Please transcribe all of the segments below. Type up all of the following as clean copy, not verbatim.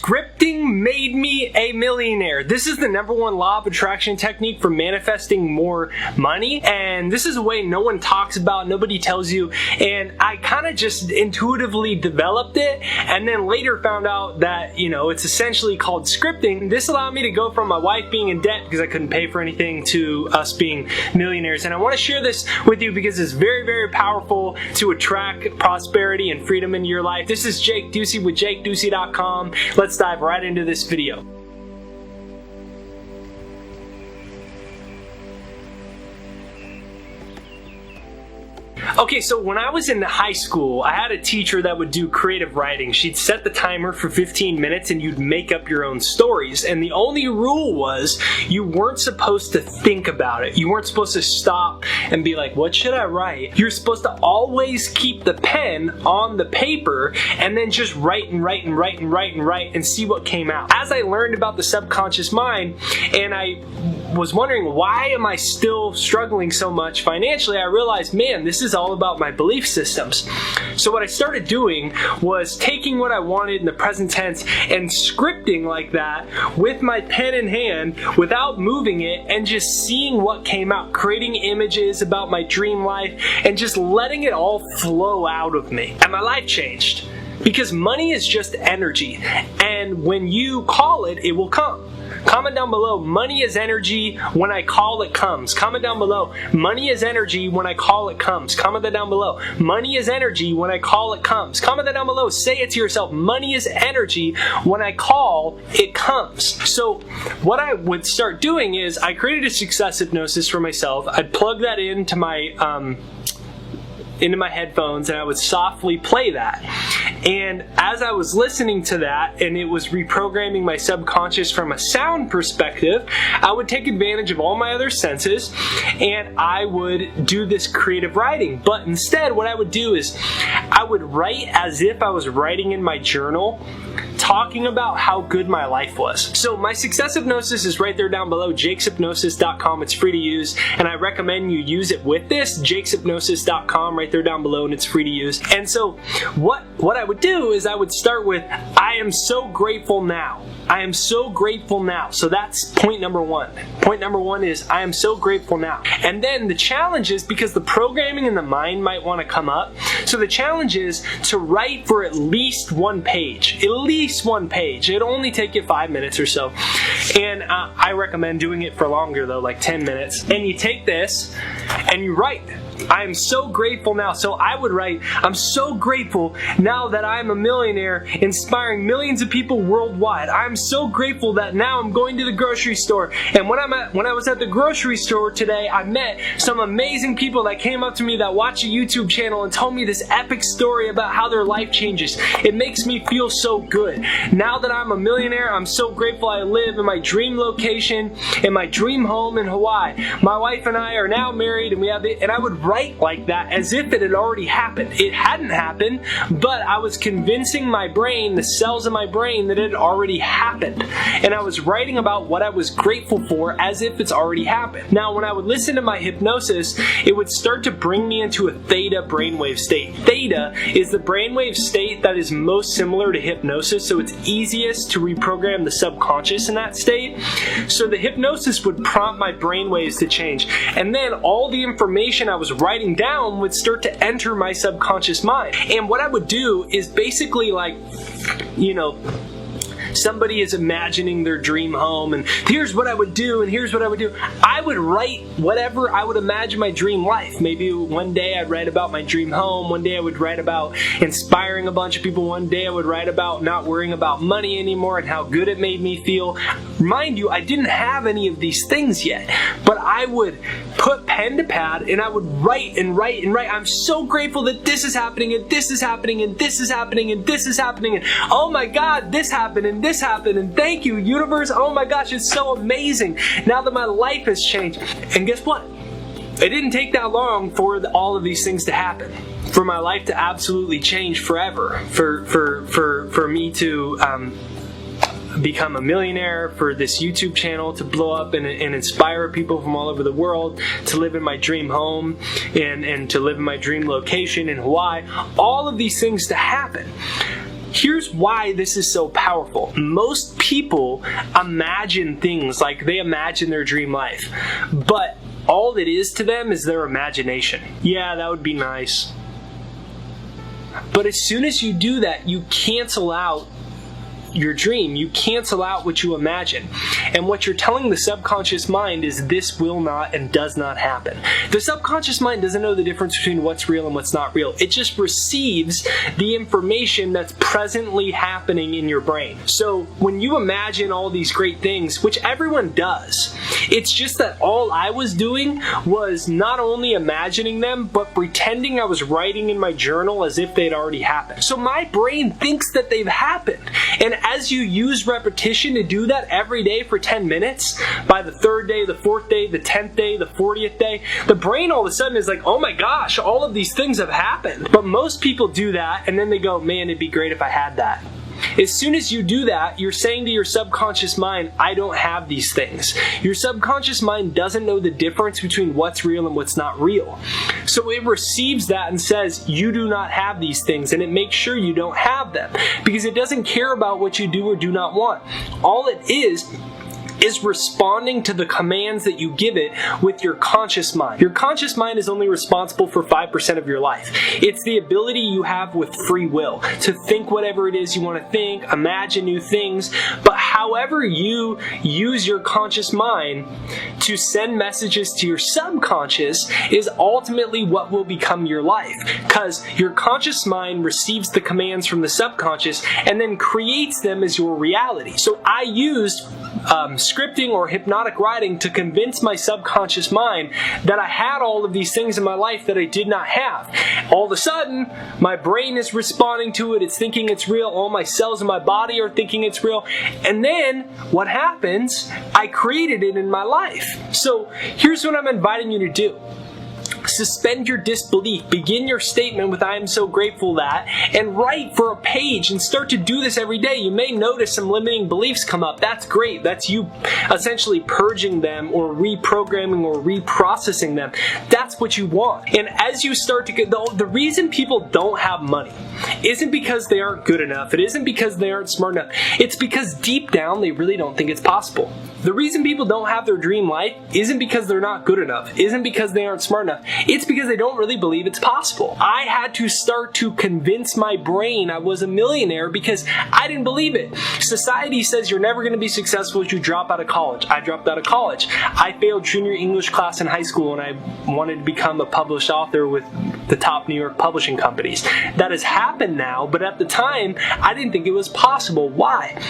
Scripting made me a millionaire. This is the #1 law of attraction technique for manifesting more money, and this is a way no one talks about, nobody tells you, and I kind of just intuitively developed it, and then later found out that, you know, it's essentially called scripting. This allowed me to go from my wife being in debt because I couldn't pay for anything to us being millionaires, and I want to share this with you because it's very, very powerful to attract prosperity and freedom into your life. This is G.Th with GThC.com. Let's dive right into this video. Okay, so when I was in high school, I had a teacher that would do creative writing. She'd set the timer for 15 minutes and you'd make up your own stories. And the only rule was you weren't supposed to think about it. You weren't supposed to stop and be like, what should I write? You're supposed to always keep the pen on the paper and then just write and write and write and write and write and see what came out. As I learned about the subconscious mind and I was wondering, why am I still struggling so much financially? I realized, man, this is all about my belief systems. So what I started doing was taking what I wanted in the present tense and scripting like that with my pen in hand without moving it and just seeing what came out, creating images about my dream life and just letting it all flow out of me. And my life changed because money is just energy, and when you call it, it will come. Comment down below, money is energy, when I call it comes. Comment down below, money is energy, when I call it comes. Comment that down below, money is energy, when I call it comes. Comment that down below, say it to yourself, money is energy, when I call it comes. So what I would start doing is I created a success hypnosis for myself. I'd plug that into my headphones and I would softly play that. And as I was listening to that and it was reprogramming my subconscious from a sound perspective, I would take advantage of all my other senses and I would do this creative writing. But instead what I would do is I would write as if I was writing in my journal, talking about how good my life was. So my success hypnosis is right there down below, jakeshypnosis.com. It's free to use and I recommend you use it with this, jakeshypnosis.com, right there down below, and it's free to use. And so what I would do is I would start with, I am so grateful now. I am so grateful now. So that's point number one. Point number one is I am so grateful now. And then the challenge is, because the programming in the mind might want to come up, so the challenge is to write for at least one page. At least one page. It'll only take you 5 minutes or so. And I recommend doing it for longer though, like 10 minutes. And you take this and you write, I am so grateful now. So I would write, I'm so grateful now that I'm a millionaire, inspiring millions of people worldwide. I'm so grateful that now I'm going to the grocery store. And when I was at the grocery store today, I met some amazing people that came up to me that watch a YouTube channel and told me this epic story about how their life changes. It makes me feel so good. Now that I'm a millionaire, I'm so grateful I live in my dream location, in my dream home in Hawaii. My wife and I are now married and we have it, and I would write like that as if it had already happened. It hadn't happened, but I was convincing my brain, the cells of my brain, that it had already happened. And I was writing about what I was grateful for as if it's already happened. Now, when I would listen to my hypnosis, it would start to bring me into a theta brainwave state. Theta is the brainwave state that is most similar to hypnosis, so it's easiest to reprogram the subconscious in that state. So the hypnosis would prompt my brainwaves to change. And then all the information I was writing down would start to enter my subconscious mind. And what I would do is basically like, you know, somebody is imagining their dream home and here's what I would do and here's what I would do. I would write whatever I would imagine my dream life. Maybe one day I'd write about my dream home, one day I would write about inspiring a bunch of people, one day I would write about not worrying about money anymore and how good it made me feel. Mind you, I didn't have any of these things yet, but I would put pen to pad and I would write and write and write. I'm so grateful that this is happening and this is happening and this is happening and this is happening and oh my God, this happened and this happened and thank you, universe. Oh my gosh, it's so amazing now that my life has changed. And guess what? It didn't take that long for all of these things to happen, for my life to absolutely change forever, for me to become a millionaire, for this YouTube channel to blow up and inspire people from all over the world to live in my dream home and to live in my dream location in Hawaii. All of these things to happen. here's why this is so powerful. Most people imagine things, like they imagine their dream life, but all it is to them is their imagination. Yeah, that would be nice. But as soon as you do that, you cancel out your dream. You cancel out what you imagine. And what you're telling the subconscious mind is this will not and does not happen. The subconscious mind doesn't know the difference between what's real and what's not real. It just receives the information that's presently happening in your brain. So when you imagine all these great things, which everyone does, it's just that all I was doing was not only imagining them, but pretending I was writing in my journal as if they'd already happened. So my brain thinks that they've happened. And as you use repetition to do that every day for 10 minutes, by the 3rd day, the 4th day, the 10th day, the 40th day, the brain all of a sudden is like, oh my gosh, all of these things have happened. But most people do that and then they go, man, it'd be great if I had that. As soon as you do that, you're saying to your subconscious mind, I don't have these things. Your subconscious mind doesn't know the difference between what's real and what's not real. So it receives that and says, you do not have these things, and it makes sure you don't have them because it doesn't care about what you do or do not want. All it is responding to the commands that you give it with your conscious mind. Your conscious mind is only responsible for 5% of your life. It's the ability you have with free will to think whatever it is you want to think, imagine new things, but however you use your conscious mind to send messages to your subconscious is ultimately what will become your life, because your conscious mind receives the commands from the subconscious and then creates them as your reality. So I used scripting or hypnotic writing to convince my subconscious mind that I had all of these things in my life that I did not have. All of a sudden, my brain is responding to it. It's thinking it's real. All my cells in my body are thinking it's real. And then what happens? I created it in my life. So here's what I'm inviting you to do. Suspend your disbelief. Begin your statement with I am so grateful that, and write for a page and start to do this every day. You may notice some limiting beliefs come up. That's great. That's you essentially purging them or reprogramming or reprocessing them. That's what you want. And as you start to get, the reason people don't have money isn't because they aren't good enough. It isn't because they aren't smart enough. It's because deep down they really don't think it's possible. The reason people don't have their dream life isn't because they're not good enough, isn't because they aren't smart enough. It's because they don't really believe it's possible. I had to start to convince my brain I was a millionaire because I didn't believe it. Society says you're never going to be successful if you drop out of college. I dropped out of college. I failed junior English class in high school and I wanted to become a published author with the top New York publishing companies. That has happened now, but at the time, I didn't think it was possible. Why?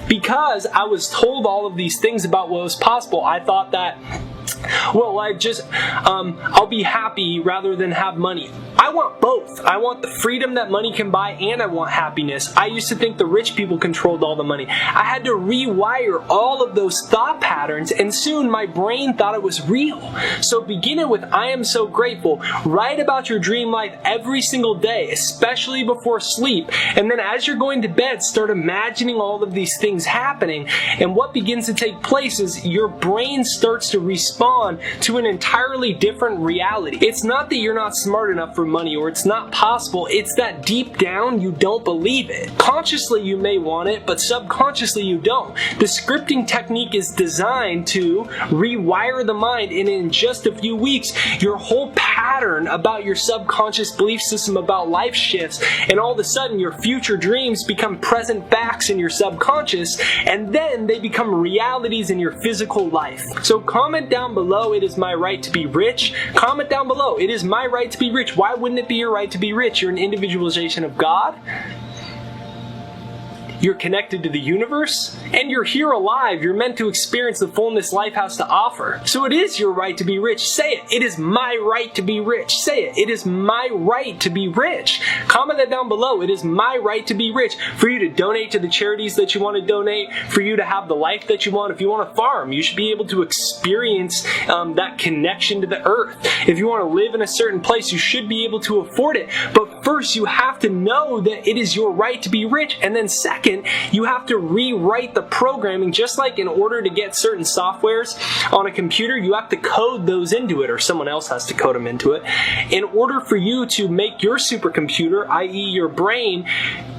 Because I was told all of these things about what was possible. I thought that, well, I'll be happy rather than have money. I want both. I want the freedom that money can buy and I want happiness. I used to think the rich people controlled all the money. I had to rewire all of those thought patterns and soon my brain thought it was real. So beginning with I am so grateful. Write about your dream life every single day, especially before sleep. And then as you're going to bed, start imagining all of these things happening. And what begins to take place is your brain starts to respond to an entirely different reality. It's not that you're not smart enough for money or it's not possible. It's that deep down you don't believe it. Consciously you may want it, but subconsciously you don't. The scripting technique is designed to rewire the mind, and in just a few weeks your whole pattern about your subconscious belief system about life shifts, and all of a sudden your future dreams become present facts in your subconscious, and then they become realities in your physical life. So comment down below, it is my right to be rich. Comment down below, it is my right to be rich. Why wouldn't it be your right to be rich? You're an individualization of God. You're connected to the universe, and you're here alive. You're meant to experience the fullness life has to offer. So it is your right to be rich. Say it. It is my right to be rich. Say it. It is my right to be rich. Comment that down below. It is my right to be rich. For you to donate to the charities that you want to donate, for you to have the life that you want. If you want to farm, you should be able to experience that connection to the earth. If you want to live in a certain place, you should be able to afford it. But first, first, you have to know that it is your right to be rich. And then second, you have to rewrite the programming. Just like in order to get certain softwares on a computer, you have to code those into it, or someone else has to code them into it. In order for you to make your supercomputer, i.e. your brain,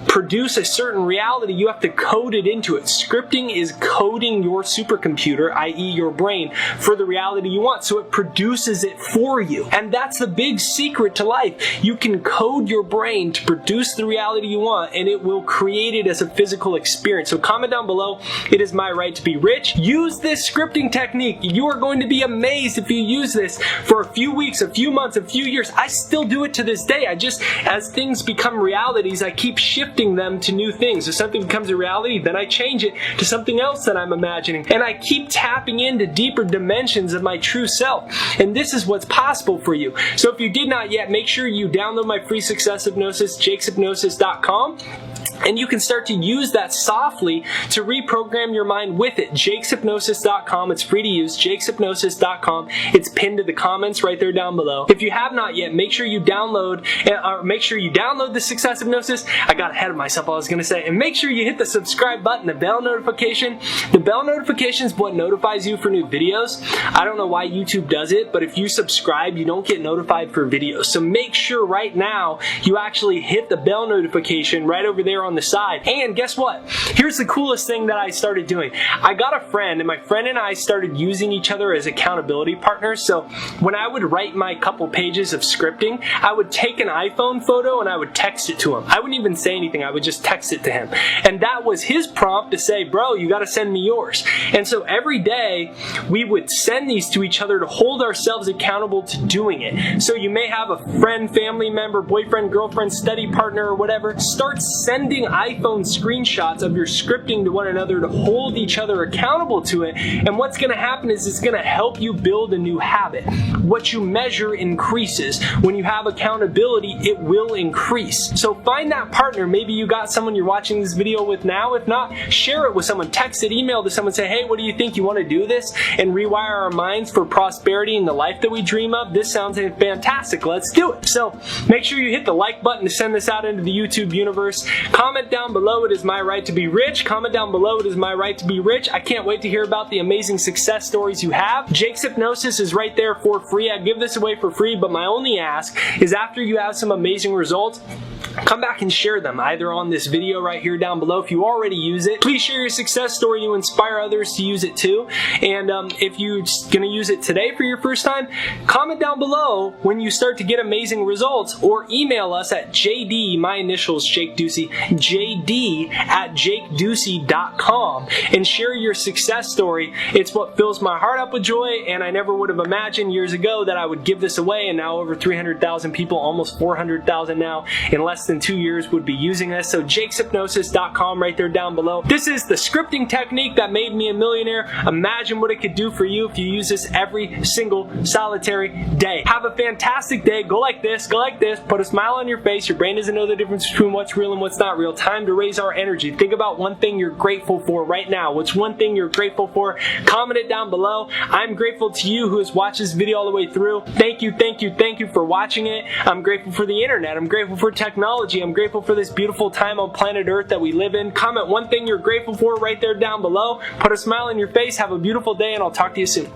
produce a certain reality, you have to code it into it. Scripting is coding your supercomputer, i.e. your brain, for the reality you want, so it produces it for you. And that's the big secret to life. You can code your brain to produce the reality you want, and it will create it as a physical experience. So comment down below, it is my right to be rich. Use this scripting technique. You are going to be amazed if you use this for a few weeks, a few months, a few years. I still do it to this day. As things become realities, I keep shifting them to new things. If something becomes a reality, then I change it to something else that I'm imagining. And I keep tapping into deeper dimensions of my true self. And this is what's possible for you. So if you did not yet, make sure you download my free success hypnosis, jakeshypnosis.com. And you can start to use that softly to reprogram your mind with it. jakeshypnosis.com. It's free to use. jakeshypnosis.com. It's pinned to the comments right there down below. If you have not yet, make sure you download the Success Hypnosis. I got ahead of myself, I was going to say. And make sure you hit the subscribe button, the bell notification. The bell notification is what notifies you for new videos. I don't know why YouTube does it, but if you subscribe, you don't get notified for videos. So make sure right now you actually hit the bell notification right over there on the side. And guess what? Here's the coolest thing that I started doing. I got a friend, and my friend and I started using each other as accountability partners. So when I would write my couple pages of scripting, I would take an iPhone photo and I would text it to him. I wouldn't even say anything. I would just text it to him. And that was his prompt to say, bro, you got to send me yours. And so every day we would send these to each other to hold ourselves accountable to doing it. So you may have a friend, family member, boyfriend, girlfriend, study partner, or whatever. Start sending iPhone screenshots of your scripting to one another to hold each other accountable to it. And what's going to happen is it's going to help you build a new habit. What you measure increases. When you have accountability, it will increase. So find that partner. Maybe you got someone you're watching this video with now. If not, share it with someone. Text it, email to someone, say, hey, what do you think? You want to do this and rewire our minds for prosperity and the life that we dream of? This sounds fantastic. Let's do it. So make sure you hit the like button to send this out into the YouTube universe. Comment down below, it is my right to be rich. Comment down below, it is my right to be rich. I can't wait to hear about the amazing success stories you have. Jake's Hypnosis is right there for free. I give this away for free, but my only ask is after you have some amazing results, come back and share them either on this video right here down below. If you already use it, please share your success story to inspire others to use it too. And if you're going to use it today for your first time, comment down below when you start to get amazing results, or email us at JD, my initials Jake Ducey, JD@jakeducey.com, and share your success story. It's what fills my heart up with joy, and I never would have imagined years ago that I would give this away, and now over 300,000 people, almost 400,000 now, in less than 2 years would be using this. So jakeshypnosis.com right there down below. This is the scripting technique that made me a millionaire. Imagine what it could do for you if you use this every single solitary day. Have a fantastic day. Go like this, put a smile on your face. Your brain doesn't know the difference between what's real and what's not real. Time to raise our energy. Think about one thing you're grateful for right now. What's one thing you're grateful for? Comment it down below. I'm grateful to you who has watched this video all the way through. Thank you for watching it. I'm grateful for the internet. I'm grateful for technology. I'm grateful for this beautiful time on planet Earth that we live in. Comment one thing you're grateful for right there down below. Put a smile on your face. Have a beautiful day, and I'll talk to you soon.